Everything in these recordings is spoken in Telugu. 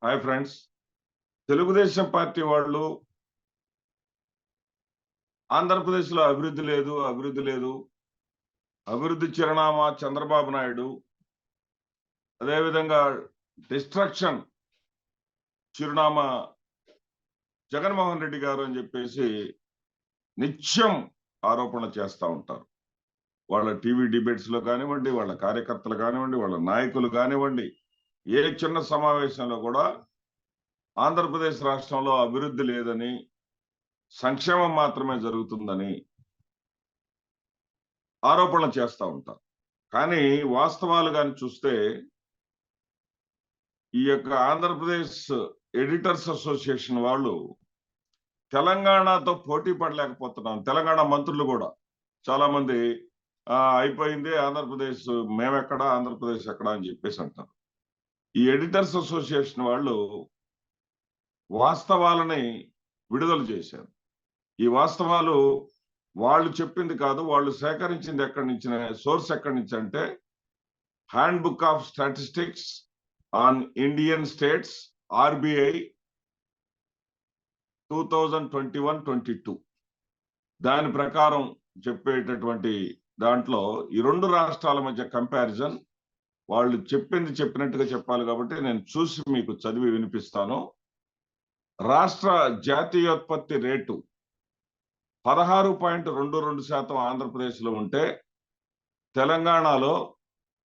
Hi friends. తెలుగుదేశం పార్టీ వాళ్ళు ఆంధ్రప్రదేశ్లో అభివృద్ధి చిరునామా చంద్రబాబు నాయుడు, అదేవిధంగా డిస్ట్రక్షన్ చిరునామా జగన్మోహన్ రెడ్డి గారు అని చెప్పేసి నిత్యం ఆరోపణలు చేస్తూ ఉంటారు. వాళ్ళ టీవీ డిబేట్స్ లో కానివ్వండి, వాళ్ళ కార్యకర్తలు కానివ్వండి, వాళ్ళ నాయకులు కానివ్వండి, ఏ చిన్న సమావేశంలో కూడా ఆంధ్రప్రదేశ్ రాష్ట్రంలో అభివృద్ధి లేదని, సంక్షేమం మాత్రమే జరుగుతుందని ఆరోపణలు చేస్తూ ఉంటారు. కానీ వాస్తవాలు కానీ చూస్తే ఈ యొక్క ఆంధ్రప్రదేశ్ ఎడిటర్స్ అసోసియేషన్ వాళ్ళు తెలంగాణతో పోటీ పడలేకపోతున్నాం. తెలంగాణ మంత్రులు కూడా చాలా మంది అయిపోయింది ఆంధ్రప్రదేశ్, మేమెక్కడా ఆంధ్రప్రదేశ్ ఎక్కడా అని చెప్పేసి అంటారు. ఈ ఎడిటర్స్ అసోసియేషన్ వాళ్ళు వాస్తవాలని విడుదల చేశారు. ఈ వాస్తవాలు వాళ్ళు చెప్పింది కాదు, వాళ్ళు సేకరించింది ఎక్కడి నుంచి, సోర్స్ ఎక్కడి నుంచి అంటే hand book of statistics on Indian states RBI 2021-22 దాని ప్రకారం చెప్పేటటువంటి దాంట్లో ఈ రెండు రాష్ట్రాల మధ్య కంపారిజన్ వాళ్ళు చెప్పినట్టుగా చెప్పాలి కాబట్టి నేను చూసి మీకు చదివి వినిపిస్తాను. రాష్ట్ర జాతీయోత్పత్తి రేటు 16.22% ఆంధ్రప్రదేశ్లో ఉంటే తెలంగాణలో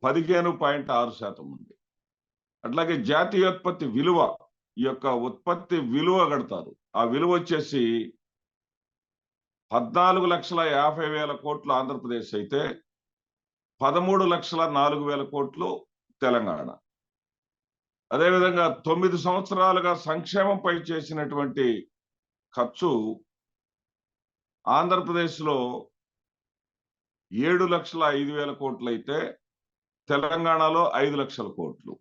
15.6% ఉంది. అట్లాగే జాతీయోత్పత్తి విలువ, ఈ యొక్క ఉత్పత్తి విలువ కడతారు, ఆ విలువ వచ్చేసి 14,50,000 కోట్లు ఆంధ్రప్రదేశ్ అయితే 13,04,000 కోట్లు తెలంగాణ. అదేవిధంగా 9 సంవత్సరాలుగా సంక్షేమంపై చేసినటువంటి ఖర్చు ఆంధ్రప్రదేశ్లో 7,05,000 కోట్లు అయితే తెలంగాణలో 5,00,000 కోట్లు.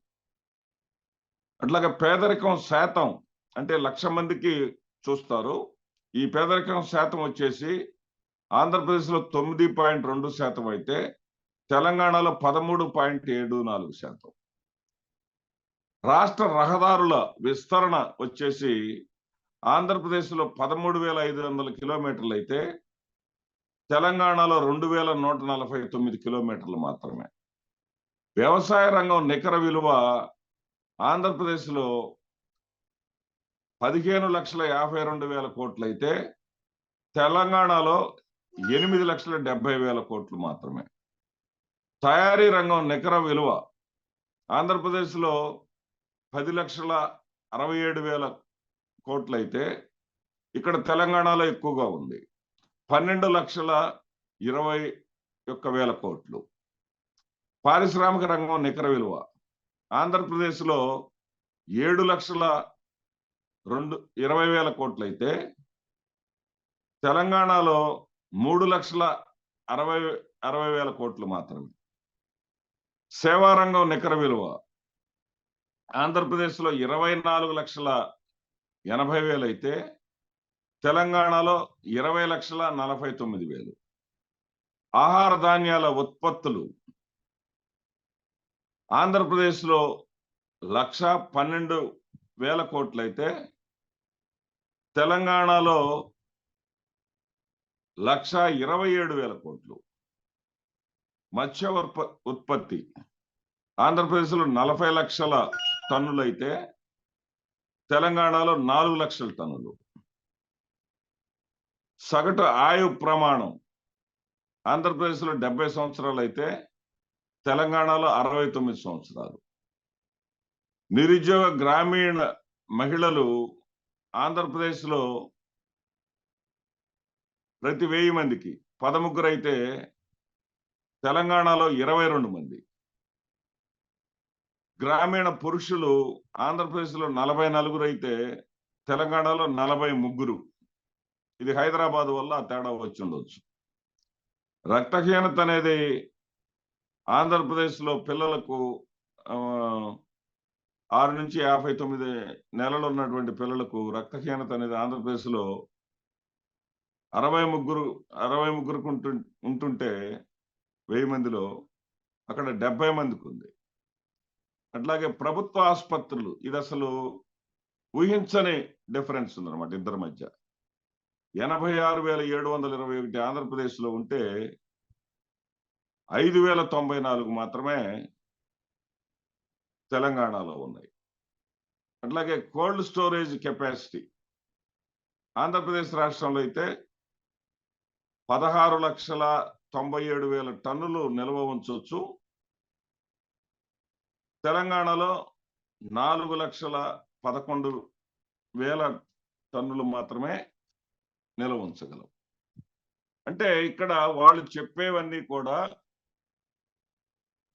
అట్లాగే పేదరికం శాతం అంటే 1,00,000 మందికి చూస్తారు. ఈ పేదరికం శాతం వచ్చేసి ఆంధ్రప్రదేశ్లో 9.2% అయితే తెలంగాణలో 13.74%. రాష్ట్ర రహదారుల విస్తరణ వచ్చేసి ఆంధ్రప్రదేశ్లో 13,500 కిలోమీటర్లు అయితే తెలంగాణలో 2,149 కిలోమీటర్లు మాత్రమే. వ్యవసాయ రంగం నికర విలువ ఆంధ్రప్రదేశ్లో 15,52,000 కోట్లు అయితే తెలంగాణలో 8,70,000 కోట్లు మాత్రమే. తయారీ రంగం నికర విలువ ఆంధ్రప్రదేశ్లో 10,67,000 కోట్లు అయితే ఇక్కడ తెలంగాణలో ఎక్కువగా ఉంది, 12,21,000 కోట్లు. పారిశ్రామిక రంగం నికర విలువ ఆంధ్రప్రదేశ్లో 7,20,000 కోట్లు అయితే తెలంగాణలో 3,60,000 కోట్లు మాత్రమే. సేవారంగం నికర విలువ ఆంధ్రప్రదేశ్లో 24,80,000 అయితే తెలంగాణలో 20,49,000. ఆహార ధాన్యాల ఉత్పత్తులు ఆంధ్రప్రదేశ్లో 1,12,000 కోట్లు అయితే తెలంగాణలో 1,27,000 కోట్లు. మత్స్య ఉత్పత్తి ఆంధ్రప్రదేశ్లో 40 లక్షల టన్నులు అయితే తెలంగాణలో 4 లక్షల టన్నులు. సగటు ఆయు ప్రమాణం ఆంధ్రప్రదేశ్లో 70 సంవత్సరాలు అయితే తెలంగాణలో 69 సంవత్సరాలు. నిరుద్యోగ గ్రామీణ మహిళలు ఆంధ్రప్రదేశ్లో ప్రతి 1000 మందికి 13 అయితే తెలంగాణలో 22 మంది. గ్రామీణ పురుషులు ఆంధ్రప్రదేశ్లో 44 అయితే తెలంగాణలో 43. ఇది హైదరాబాద్ వల్ల తేడా వచ్చి ఉండొచ్చు. రక్తహీనత అనేది ఆంధ్రప్రదేశ్లో పిల్లలకు 6 నుంచి 59 నెలలు ఉన్నటువంటి పిల్లలకు రక్తహీనత అనేది ఆంధ్రప్రదేశ్లో 63 ఉంటుంటే 1000 మందిలో అక్కడ 70 మందికి ఉంది. అట్లాగే ప్రభుత్వ ఆసుపత్రులు, ఇది అసలు ఊహించని డిఫరెన్స్ ఉందన్నమాట ఇద్దరి మధ్య. 86,721 ఆంధ్రప్రదేశ్లో ఉంటే 5,094 మాత్రమే తెలంగాణలో ఉన్నాయి. అట్లాగే కోల్డ్ స్టోరేజ్ కెపాసిటీ ఆంధ్రప్రదేశ్ రాష్ట్రంలో అయితే 16,97,000 టన్నులు నిల్వ ఉంచొచ్చు. తెలంగాణలో 4,11,000 టన్నులు మాత్రమే నిల్వ ఉంచగలం. అంటే ఇక్కడ వాళ్ళు చెప్పేవన్నీ కూడా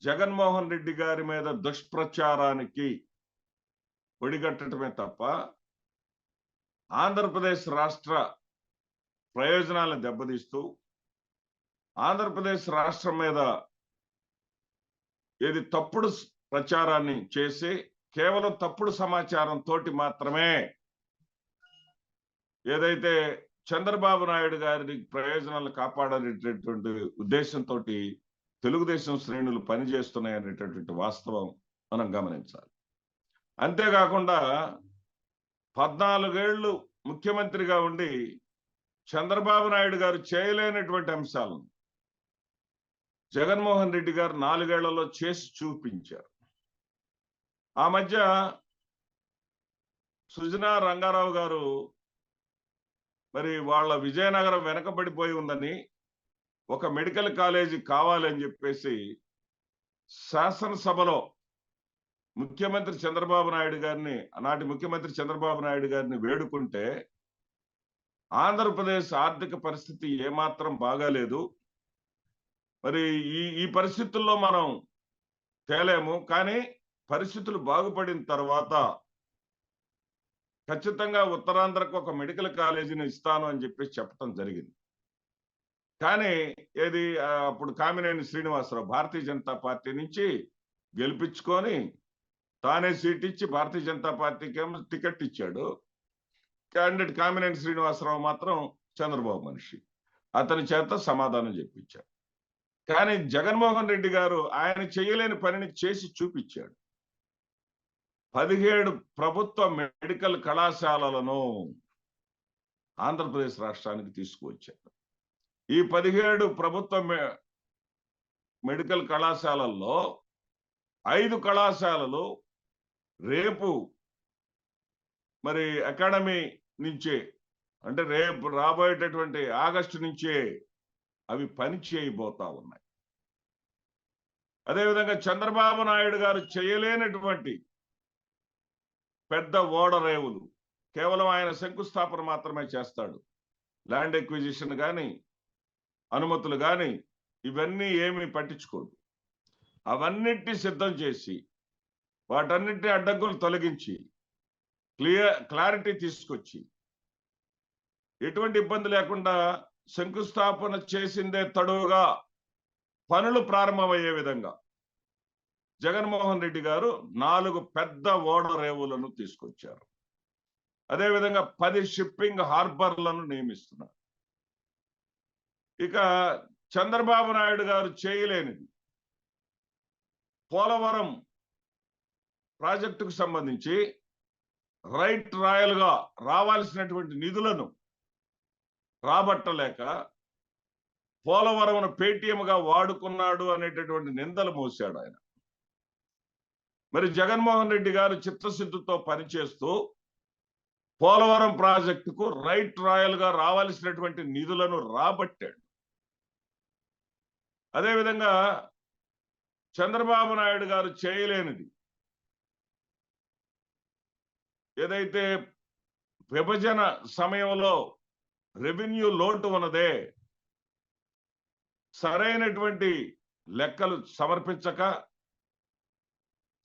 జగన్మోహన్ రెడ్డి గారి మీద దుష్ప్రచారానికి ఒడిగట్టడమే తప్ప ఆంధ్రప్రదేశ్ రాష్ట్ర ప్రయోజనాలను దెబ్బతీస్తూ ఆంధ్రప్రదేశ్ రాష్ట్రం మీద ఏది తప్పుడు ప్రచారాన్ని చేసి కేవలం తప్పుడు సమాచారం తోటి మాత్రమే ఏదైతే చంద్రబాబు నాయుడు గారి ప్రయోజనాలు కాపాడనేటటువంటి ఉద్దేశంతో తెలుగుదేశం శ్రేణులు పనిచేస్తున్నాయనేటటువంటి వాస్తవం మనం గమనించాలి. అంతేకాకుండా 14 ఏళ్ళు ముఖ్యమంత్రిగా ఉండి చంద్రబాబు నాయుడు గారు చేయలేనటువంటి అంశాలను జగన్మోహన్ రెడ్డి గారు 4 ఏళ్లలో చేసి చూపించారు. ఆ మధ్య సుజనా రంగారావు గారు మరి వాళ్ళ విజయనగరం వెనకబడిపోయి ఉందని ఒక మెడికల్ కాలేజీ కావాలని చెప్పేసి శాసనసభలో ముఖ్యమంత్రి చంద్రబాబు నాయుడు గారిని ఆనాటి ముఖ్యమంత్రి చంద్రబాబు నాయుడు గారిని వేడుకుంటే ఆంధ్రప్రదేశ్ ఆర్థిక పరిస్థితి ఏమాత్రం బాగాలేదు, మరి ఈ పరిస్థితుల్లో మనం తేలేము, కానీ పరిస్థితులు బాగుపడిన తర్వాత ఖచ్చితంగా ఉత్తరాంధ్రకు ఒక మెడికల్ కాలేజీని ఇస్తాను అని చెప్పేసి చెప్పడం జరిగింది. కానీ ఏది అప్పుడు కామినేని శ్రీనివాసరావు భారతీయ జనతా పార్టీ నుంచి గెలిపించుకొని తానే సీట్ ఇచ్చి భారతీయ జనతా పార్టీకి ఏమో టికెట్ ఇచ్చాడు. క్యాండిడేట్ కామినేని శ్రీనివాసరావు మాత్రం చంద్రబాబు మనిషి, అతని చేత సమాధానం చెప్పించాడు. కానీ జగన్మోహన్ రెడ్డి గారు ఆయన చేయలేని పనిని చేసి చూపించాడు. 17 ప్రభుత్వ మెడికల్ కళాశాలలను ఆంధ్రప్రదేశ్ రాష్ట్రానికి తీసుకువచ్చారు. ఈ 17 ప్రభుత్వ మెడికల్ కళాశాలల్లో 5 కళాశాలలు రేపు మరి అకాడమీ నుంచే, అంటే రేపు రాబోయేటటువంటి ఆగస్టు నుంచే అవి పని చేయబోతా ఉన్నాయి. అదేవిధంగా చంద్రబాబు నాయుడు గారు చేయలేనటువంటి పెద్ద ఓడరేవులు కేవలం ఆయన శంకుస్థాపన మాత్రమే చేస్తాడు. ల్యాండ్ ఎక్విజిషన్ కానీ అనుమతులు కానీ ఇవన్నీ ఏమీ పట్టించుకోడు. అవన్నిటినీ సిద్ధం చేసి వాటన్నిటిని అడ్డంకులు తొలగించి క్లారిటీ తీసుకొచ్చి ఎటువంటి ఇబ్బంది లేకుండా శంకుస్థాపన చేసిందే తడువుగా పనులు ప్రారంభమయ్యే విధంగా జగన్మోహన్ రెడ్డి గారు 4 పెద్ద ఓడరేవులను తీసుకొచ్చారు. అదేవిధంగా 10 షిప్పింగ్ హార్బర్లను నియమిస్తున్నారు. ఇక చంద్రబాబు నాయుడు గారు చేయలేనిది పోలవరం ప్రాజెక్టుకు సంబంధించి రైట్ రాయల్గా రావాల్సినటువంటి నిధులను రాబట్టలేక పోలవరంను పేటీఎంగా వాడుకున్నాడు అనేటటువంటి నిందలు మోసాడు ఆయన. మరి జగన్మోహన్ రెడ్డి గారు చిత్తశుద్ధితో పనిచేస్తూ పోలవరం ప్రాజెక్టుకు రైట్ రాయల్గా రావాల్సినటువంటి నిధులను రాబట్టాడు. అదేవిధంగా చంద్రబాబు నాయుడు గారు చేయలేనిది ఏదైతే విభజన సమయంలో రెవెన్యూ లోటు ఉన్నదే, సరైనటువంటి లెక్కలు సమర్పించక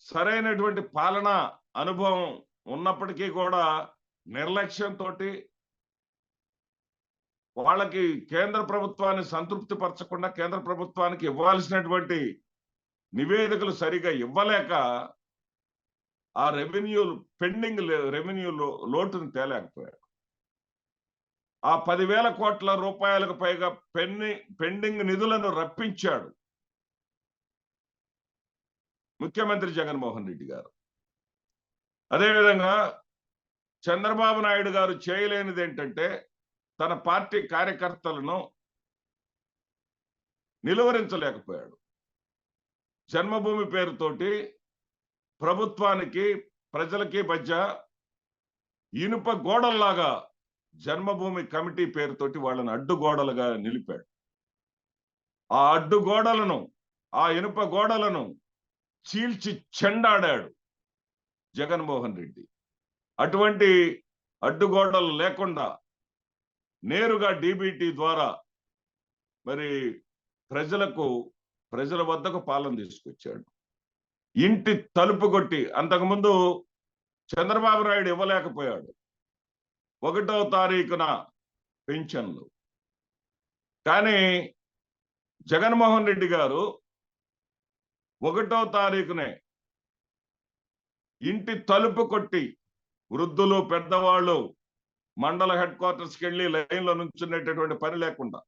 సరైనటువంటి పాలనా అనుభవం ఉన్నప్పటికీ కూడా నిర్లక్ష్యంతో వాళ్ళకి కేంద్ర ప్రభుత్వాన్ని సంతృప్తి పరచకుండా కేంద్ర ప్రభుత్వానికి ఇవ్వాల్సినటువంటి నివేదికలు సరిగా ఇవ్వలేక ఆ పెండింగ్ రెవెన్యూ లోటును తేలేకపోయాడు. ఆ 10,000 కోట్ల రూపాయలకు పైగా పెండింగ్ నిధులను రప్పించాడు ముఖ్యమంత్రి జగన్మోహన్ రెడ్డి గారు. అదేవిధంగా చంద్రబాబు నాయుడు గారు చేయలేనిది ఏంటంటే తన పార్టీ కార్యకర్తలను నిలువరించలేకపోయాడు. జన్మభూమి పేరుతోటి ప్రభుత్వానికి ప్రజలకి మధ్య ఇనుప గోడల్లాగా జన్మభూమి కమిటీ పేరుతోటి వాళ్ళని అడ్డుగోడలుగా నిలిపాడు. ఆ అడ్డుగోడలను, ఆ ఇనుప గోడలను చీల్చి చెండాడాడు జగన్మోహన్ రెడ్డి. అటువంటి అడ్డుగోడలు లేకుండా నేరుగా డీబీటీ ద్వారా మరి ప్రజల వద్దకు పాలన తీసుకొచ్చాడు. ఇంటి తలుపు కొట్టి, అంతకుముందు చంద్రబాబు నాయుడు ఇవ్వలేకపోయాడు 1వ తారీఖున పెన్షన్లు. కానీ జగన్మోహన్ రెడ్డి గారు 1వ తారీఖునే ఇంటి తలుపు కొట్టి వృద్ధులు, పెద్దవాళ్ళు మండల హెడ్ క్వార్టర్స్కి వెళ్ళి లైన్లో నుంచునేటటువంటి పని లేకుండా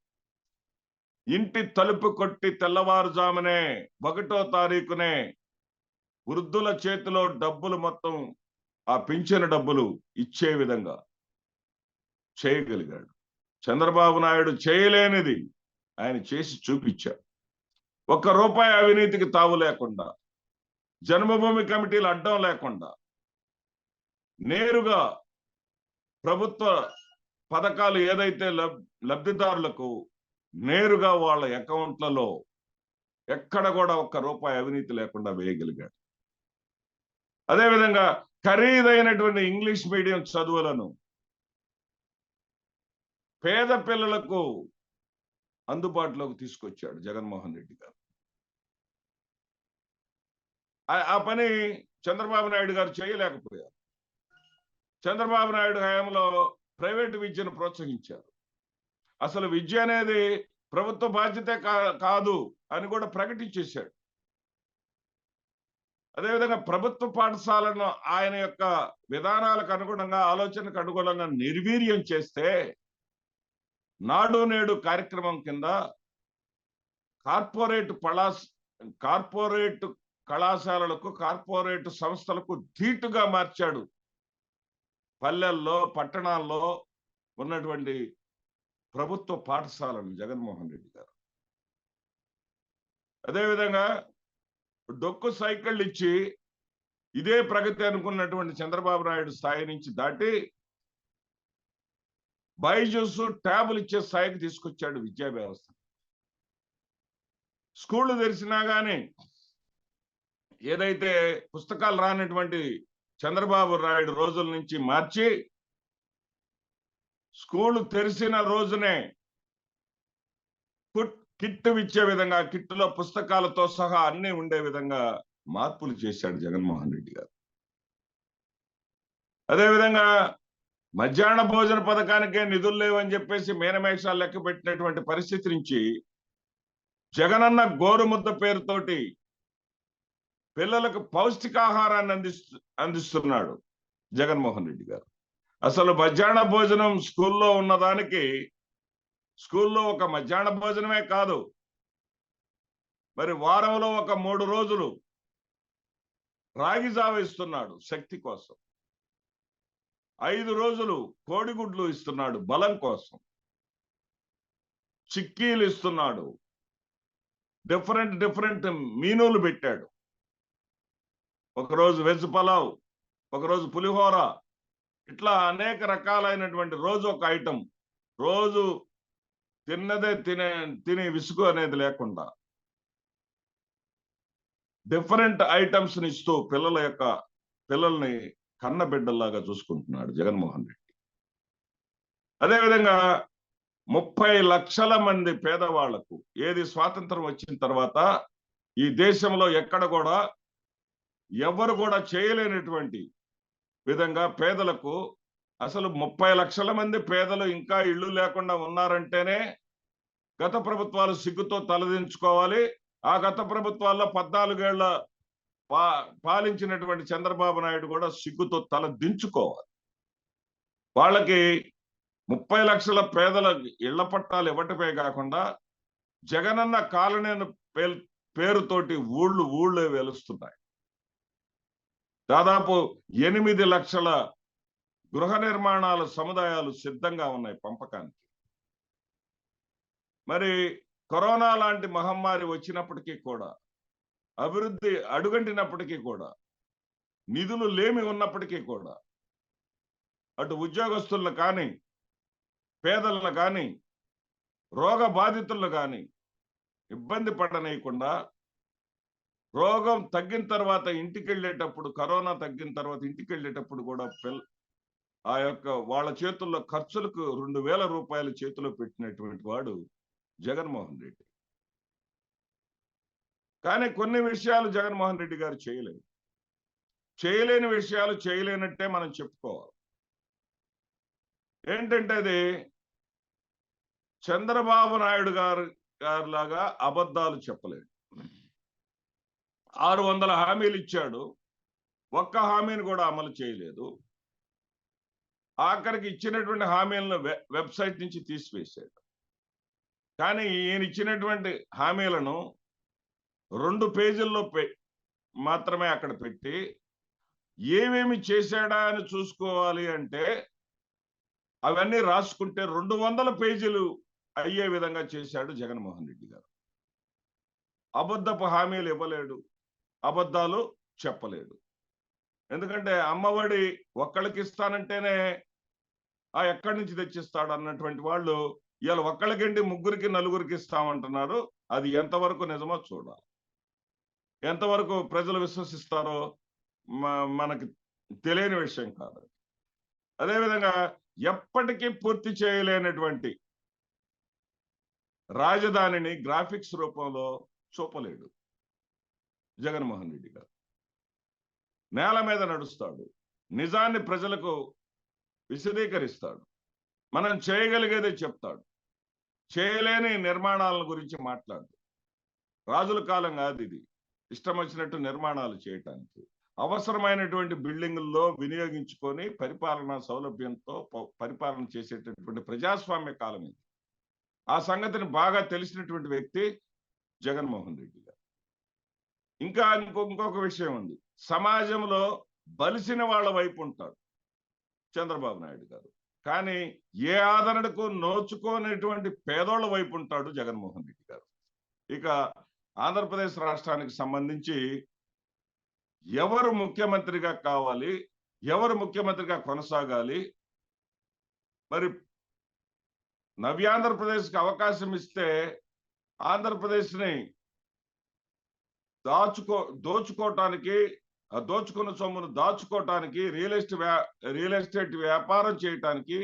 ఇంటి తలుపు కొట్టి తెల్లవారుజామునే 1వ తారీఖునే వృద్ధుల చేతిలో డబ్బులు మొత్తం ఆ పింఛను డబ్బులు ఇచ్చే విధంగా చేయగలిగాడు. చంద్రబాబు నాయుడు చేయలేనిది ఆయన చేసి చూపించాడు. ₹1 అవినీతికి తావు లేకుండా, జన్మభూమి కమిటీలు అడ్డం లేకుండా నేరుగా ప్రభుత్వ పథకాలు ఏదైతే లబ్ధిదారులకు నేరుగా వాళ్ళ అకౌంట్లలో ఎక్కడ కూడా ₹1 అవినీతి లేకుండా వేయగలిగాడు. అదేవిధంగా ఖరీదైనటువంటి ఇంగ్లీష్ మీడియం చదువులను పేద పిల్లలకు అందుబాటులోకి తీసుకొచ్చాడు జగన్మోహన్ రెడ్డి గారు. ఆ పని చంద్రబాబు నాయుడు గారు చేయలేకపోయారు. చంద్రబాబు నాయుడు హయాంలో ప్రైవేటు విద్యను ప్రోత్సహించారు. అసలు విద్య అనేది ప్రభుత్వ బాధ్యతే కాదు అని కూడా ప్రకటించేశాడు. అదేవిధంగా ప్రభుత్వ పాఠశాలను ఆయన యొక్క విధానాలకు అనుగుణంగా, ఆలోచనకు అనుగుణంగా నిర్వీర్యం చేస్తే నాడు నేడు కార్యక్రమం కింద కార్పొరేట్ కళాశాలలకు, కార్పొరేట్ సంస్థలకు ధీటుగా మార్చాడు పల్లెల్లో, పట్టణాల్లో ఉన్నటువంటి ప్రభుత్వ పాఠశాలను జగన్మోహన్ రెడ్డి గారు. అదేవిధంగా డొక్కు సైకిళ్ళు ఇచ్చి ఇదే ప్రగతి అనుకున్నటువంటి చంద్రబాబు నాయుడు స్థాయి నుంచి దాటి బైజూస్ ట్యాబులు ఇచ్చే స్థాయికి తీసుకొచ్చాడు విద్యా వ్యవస్థ. స్కూళ్ళు తెరిచినా కానీ ఏదైతే పుస్తకాలు రానటువంటి చంద్రబాబు నాయుడు రోజుల నుంచి మార్చి స్కూళ్ళు తెరిచిన రోజునే కిట్ ఇచ్చే విధంగా, కిట్టులో పుస్తకాలతో సహా అన్ని ఉండే విధంగా మార్పులు చేశాడు జగన్మోహన్ రెడ్డి గారు. అదేవిధంగా మధ్యాహ్న భోజన పథకానికే నిధులు లేవని చెప్పేసి మీనమేషాలు లెక్క పెట్టినటువంటి పరిస్థితి నుంచి జగనన్న గోరుముద్ద పేరుతోటి పిల్లలకు పౌష్టికాహారాన్ని అందిస్తున్నాడు జగన్మోహన్ రెడ్డి గారు. అసలు మధ్యాహ్న భోజనం స్కూల్లో ఉన్నదానికి, స్కూల్లో ఒక మధ్యాహ్న భోజనమే కాదు, మరి వారంలో ఒక 3 రోజులు రాగి జావ ఇస్తున్నాడు శక్తి కోసం, 5 రోజులు కోడిగుడ్లు ఇస్తున్నాడు బలం కోసం, చిక్కీలు ఇస్తున్నాడు, డిఫరెంట్ మీనులు పెట్టాడు. ఒకరోజు వెజ్ పలావ్, ఒకరోజు పులిహోర, ఇట్లా అనేక రకాలైనటువంటి రోజు ఒక ఐటెం, రోజు తిన్నదే తినే విసుగు అనేది లేకుండా డిఫరెంట్ ఐటమ్స్ ని ఇస్తూ పిల్లల్ని కన్నబిడ్డల్లాగా చూసుకుంటున్నాడు జగన్మోహన్ రెడ్డి. అదేవిధంగా 30 లక్షల మంది పేదవాళ్లకు, ఏది స్వాతంత్రం వచ్చిన తర్వాత ఈ దేశంలో ఎక్కడ కూడా ఎవరు కూడా చేయలేనటువంటి విధంగా పేదలకు, అసలు 30 లక్షల మంది పేదలు ఇంకా ఇళ్ళు లేకుండా ఉన్నారంటేనే గత ప్రభుత్వాలు సిగ్గుతో తలదించుకోవాలి. ఆ గత ప్రభుత్వాల్లో 14 ఏళ్ల పాలించినటువంటి చంద్రబాబు నాయుడు కూడా సిగ్గుతో తల దించుకోవాలి. వాళ్ళకి 30 లక్షల పేదల ఇళ్ల పట్టాలు ఇవ్వటమే కాకుండా జగనన్న కాలనీ పేరుతోటి ఊళ్ళే వెలుస్తున్నాయి. దాదాపు 8 లక్షల గృహ నిర్మాణాల సముదాయాలు సిద్ధంగా ఉన్నాయి పంపకానికి. మరి కరోనా లాంటి మహమ్మారి వచ్చినప్పటికీ కూడా, అభివృద్ధి అడుగంటినప్పటికీ కూడా, నిధులు లేమి ఉన్నప్పటికీ కూడా, అటు ఉద్యోగస్తులను కానీ, పేదలను కానీ, రోగ బాధితులను కానీ ఇబ్బంది పడనీయకుండా, రోగం తగ్గిన తర్వాత ఇంటికెళ్ళేటప్పుడు, కరోనా తగ్గిన తర్వాత ఇంటికెళ్ళేటప్పుడు కూడా ఆ యొక్క వాళ్ళ చేతుల్లో ఖర్చులకు 2,000 రూపాయలు చేతిలో పెట్టినటువంటి వాడు జగన్మోహన్ రెడ్డి. కానీ కొన్ని విషయాలు జగన్మోహన్ రెడ్డి గారు చేయలేదు. చేయలేని విషయాలు చేయలేనట్టే మనం చెప్పుకోవాలి. ఏంటంటే అది చంద్రబాబు నాయుడు గారిలాగా అబద్ధాలు చెప్పలేదు. 600 హామీలు ఇచ్చాడు, ఒక్క హామీని కూడా అమలు చేయలేదు. ఆఖరికి ఇచ్చినటువంటి హామీలను వెబ్సైట్ నుంచి తీసివేశాడు. కానీ ఈయన ఇచ్చినటువంటి హామీలను 2 పేజీల్లో మాత్రమే అక్కడ పెట్టి ఏమేమి చేశాడా అని చూసుకోవాలి అంటే అవన్నీ రాసుకుంటే 200 పేజీలు అయ్యే విధంగా చేశాడు జగన్మోహన్ రెడ్డి గారు. అబద్ధపు హామీలు ఇవ్వలేడు, అబద్ధాలు చెప్పలేడు. ఎందుకంటే అమ్మఒడి ఒక్కళ్ళకి ఇస్తానంటేనే ఎక్కడి నుంచి తెచ్చిస్తాడు అన్నటువంటి వాళ్ళు ఇవాళ ఒక్కళ్ళకండి 3కి 4కి ఇస్తామంటున్నారు. అది ఎంతవరకు నిజమో చూడాలి. ఎంతవరకు ప్రజలు విశ్వసిస్తారో మనకి తెలియని విషయం కాదు. అదేవిధంగా ఎప్పటికీ పూర్తి చేయలేనటువంటి రాజధానిని గ్రాఫిక్స్ రూపంలో చూపలేడు జగన్మోహన్ రెడ్డి గారు. నేల మీద నడుస్తాడు, నిజాన్ని ప్రజలకు విశదీకరిస్తాడు, మనం చేయగలిగేదే చెప్తాడు, చేయలేని నిర్మాణాల గురించి మాట్లాడు. రాజుల కాలం కాదు ఇది, ఇష్టం వచ్చినట్టు నిర్మాణాలు చేయటానికి. అవసరమైనటువంటి బిల్డింగుల్లో వినియోగించుకొని పరిపాలనా సౌలభ్యంతో పరిపాలన చేసేటటువంటి ప్రజాస్వామ్య కాలం ఇది. ఆ సంగతిని బాగా తెలిసినటువంటి వ్యక్తి జగన్మోహన్ రెడ్డి గారు. ఇంకా ఇంకొక విషయం ఉంది. సమాజంలో బలిసిన వాళ్ళ వైపు ఉంటాడు చంద్రబాబు నాయుడు గారు, కానీ ఏ ఆదరణకు నోచుకోనటువంటి పేదోళ్ల వైపు ఉంటాడు జగన్మోహన్ రెడ్డి గారు. ఇక ఆంధ్రప్రదేశ్ రాష్ట్రానికి సంబంధించి ఎవరు ముఖ్యమంత్రిగా కావాలి, ఎవరు ముఖ్యమంత్రిగా కొనసాగాలి, మరి నవ్యాంధ్రప్రదేశ్కి అవకాశం ఇస్తే ఆంధ్రప్రదేశ్ని దోచుకోవటానికి, దోచుకున్న సొమ్మును దాచుకోవటానికి, రియల్ ఎస్టేట్ వ్యాపారం చేయటానికి,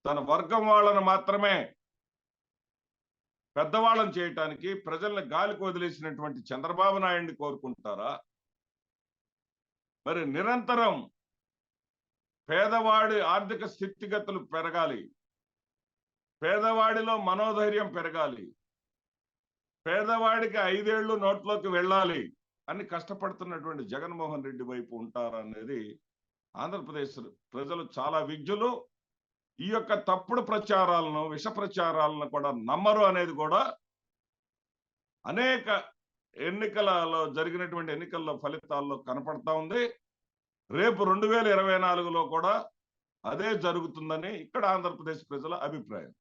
తన వర్గం వాళ్ళను మాత్రమే పెద్దవాళ్ళని చేయటానికి ప్రజల్ని గాలికి వదిలేసినటువంటి చంద్రబాబు నాయుడిని కోరుకుంటారా? మరి నిరంతరం పేదవాడి ఆర్థిక స్థితిగతులు పెరగాలి, పేదవాడిలో మనోధైర్యం పెరగాలి, పేదవాడికి 5 ఏళ్ళు నోట్లోకి వెళ్ళాలి అని కష్టపడుతున్నటువంటి జగన్మోహన్ రెడ్డి వైపు ఉంటారనేది ఆంధ్రప్రదేశ్ ప్రజలు చాలా విజ్ఞులు. ఈ యొక్క తప్పుడు ప్రచారాలను, విష ప్రచారాలను కూడా నమ్మరు అనేది కూడా అనేక ఎన్నికలలో జరిగినటువంటి ఎన్నికల్లో ఫలితాల్లో కనపడతా ఉంది. రేపు 2024లో కూడా అదే జరుగుతుందని ఇక్కడ ఆంధ్రప్రదేశ్ ప్రజల అభిప్రాయం.